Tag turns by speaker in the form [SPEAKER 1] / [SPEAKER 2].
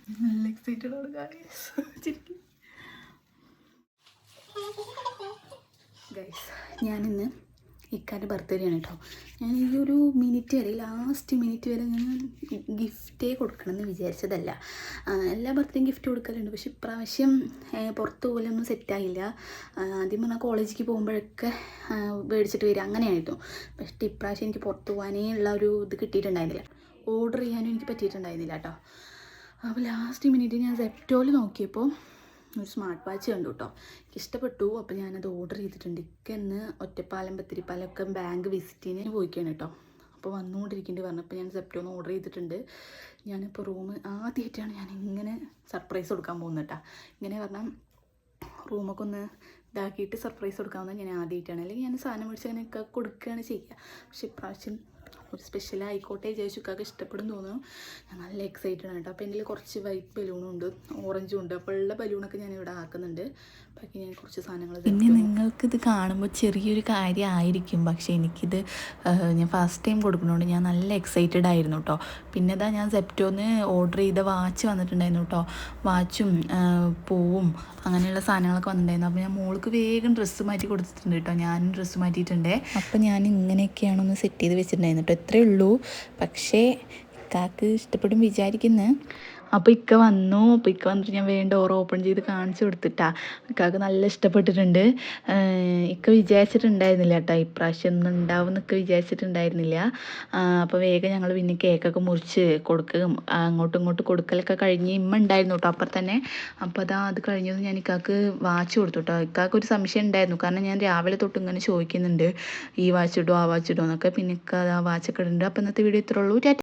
[SPEAKER 1] നല്ല എക്സൈറ്റഡ് ആണ് ഗൈസ്. ഞാനിന്ന് ഇക്കാൻ്റെ ബർത്ത്ഡേ ആണ് കേട്ടോ. ഞാൻ ഈ ഒരു മിനിറ്റ് വരെ, ലാസ്റ്റ് മിനിറ്റ് വരെ ഞാൻ ഗിഫ്റ്റേ കൊടുക്കണമെന്ന് വിചാരിച്ചതല്ല. എല്ലാ ബർത്ത്ഡേയും ഗിഫ്റ്റ് കൊടുക്കലുണ്ട്, പക്ഷെ ഇപ്രാവശ്യം പുറത്ത് പോലൊന്നും സെറ്റായില്ല. ആദ്യം പറഞ്ഞാൽ കോളേജിലേക്ക് പോകുമ്പോഴൊക്കെ മേടിച്ചിട്ട് വരിക അങ്ങനെയായിരുന്നു. പക്ഷേ ഇപ്രാവശ്യം എനിക്ക് പുറത്ത് പോകാനേ ഉള്ള ഒരു ഇത് കിട്ടിയിട്ടുണ്ടായിരുന്നില്ല, ഓർഡർ ചെയ്യാനും എനിക്ക് പറ്റിയിട്ടുണ്ടായിരുന്നില്ല കേട്ടോ. അപ്പോൾ ലാസ്റ്റ് മിനിറ്റ് ഞാൻ സെപ്റ്റോയിൽ നോക്കിയപ്പോൾ ഒരു സ്മാർട്ട് വാച്ച് കണ്ടു കേട്ടോ. എനിക്ക് ഇഷ്ടപ്പെട്ടു. അപ്പോൾ ഞാനത് ഓർഡർ ചെയ്തിട്ടുണ്ട്. ഇന്ന് ഒറ്റപ്പാലം ബത്തിരിപ്പാലമൊക്കെ ബാങ്ക് വിസിറ്റിന് പോയിക്കാണ് കേട്ടോ. അപ്പോൾ വന്നുകൊണ്ടിരിക്കേണ്ടി പറഞ്ഞപ്പോൾ ഞാൻ സെപ്റ്റോന്ന് ഓർഡർ ചെയ്തിട്ടുണ്ട്. ഞാനിപ്പോൾ റൂം ആദ്യമായിട്ടാണ് ഞാൻ ഇങ്ങനെ സർപ്രൈസ് കൊടുക്കാൻ പോകുന്നത് കേട്ടോ. ഇങ്ങനെ പറഞ്ഞാൽ റൂമൊക്കെ ഒന്ന് ഇതാക്കിയിട്ട് സർപ്രൈസ് കൊടുക്കാമെന്ന് ഞാൻ ആദ്യമായിട്ടാണ്. അല്ലെങ്കിൽ ഞാൻ സാധനം മേടിച്ച് അങ്ങനെയൊക്കെ കൊടുക്കുകയാണ് ചെയ്യുക. പക്ഷെ ഇപ്രാവശ്യം ഒരു സ്പെഷ്യൽ ആയിക്കോട്ടെ വിചാരിച്ചൊക്കെ ഇഷ്ടപ്പെടും തോന്നുന്നു. ഞാൻ നല്ല എക്സൈറ്റഡ് ആണ് കേട്ടോ. അപ്പോൾ എൻ്റെ കുറച്ച് വൈറ്റ് ബലൂണും ഉണ്ട്, ഓറഞ്ചും ഉണ്ട്. അപ്പോൾ ഉള്ള ബലൂണൊക്കെ ഞാൻ ഇവിടെ ആക്കുന്നുണ്ട്. ബാക്കി ഞാൻ കുറച്ച് സാധനങ്ങൾ.
[SPEAKER 2] പിന്നെ നിങ്ങൾക്കിത് കാണുമ്പോൾ ചെറിയൊരു കാര്യമായിരിക്കും, പക്ഷേ എനിക്കിത് ഞാൻ ഫസ്റ്റ് ടൈം കൊടുക്കുന്നതുകൊണ്ട് ഞാൻ നല്ല എക്സൈറ്റഡ് ആയിരുന്നു കേട്ടോ. പിന്നെ ഇതാ ഞാൻ സെപ്റ്റോന്ന് ഓർഡർ ചെയ്ത വാച്ച് വന്നിട്ടുണ്ടായിരുന്നു കേട്ടോ. വാച്ചും പൂവും അങ്ങനെയുള്ള സാധനങ്ങളൊക്കെ വന്നിട്ടുണ്ടായിരുന്നു. അപ്പോൾ ഞാൻ മോൾക്ക് വേഗം ഡ്രസ്സ് മാറ്റി കൊടുത്തിട്ടുണ്ട് കേട്ടോ. ഞാനും ഡ്രസ്സ് മാറ്റിയിട്ടുണ്ട്. അപ്പോൾ ഞാൻ ഇങ്ങനെയൊക്കെയാണൊന്ന് സെറ്റ് ചെയ്ത് വെച്ചിട്ടുണ്ടായിരുന്നു കേട്ടോ. ഇത്രയേ ഉള്ളൂ, പക്ഷേ ഇക്കാക്ക് ഇഷ്ടപ്പെടും വിചാരിക്കുന്നത്. അപ്പോൾ ഇക്ക വന്നു. അപ്പോൾ ഇക്ക വന്നിട്ട് ഞാൻ വേണ്ട ഡോർ ഓപ്പൺ ചെയ്ത് കാണിച്ചു കൊടുത്തിട്ടാ. ഇക്കാക്ക് നല്ല ഇഷ്ടപ്പെട്ടിട്ടുണ്ട്. ഇക്ക വിചാരിച്ചിട്ടുണ്ടായിരുന്നില്ല കേട്ടോ ഇപ്രാവശ്യം ഒന്നും ഉണ്ടാവും എന്നൊക്കെ വിചാരിച്ചിട്ടുണ്ടായിരുന്നില്ല. അപ്പോൾ വേഗം ഞങ്ങൾ പിന്നെ കേക്കൊക്കെ മുറിച്ച് കൊടുക്കുകയും അങ്ങോട്ടും ഇങ്ങോട്ടും കൊടുക്കലൊക്കെ കഴിഞ്ഞ് ഇമ്മ ഉണ്ടായിരുന്നു കേട്ടോ അപ്പുറത്ത് തന്നെ. അപ്പോൾ അത് കഴിഞ്ഞത് ഞാൻ ഇക്കാക്ക് വാച്ച് കൊടുത്തു കേട്ടോ. ഇക്കാക്ക് ഒരു സംശയം ഉണ്ടായിരുന്നു, കാരണം ഞാൻ രാവിലെ തൊട്ട് ഇങ്ങനെ ചോദിക്കുന്നുണ്ട് ഈ വാച്ച് ഇടുമോ ആ വാച്ച് ഇടുമോ എന്നൊക്കെ. പിന്നെ ഇക്ക ആ വാച്ചൊക്കെ ഇടുന്നുണ്ട്. അപ്പോൾ ഇന്നത്തെ വീഡിയോ ഇത്രേ ഉള്ളൂ.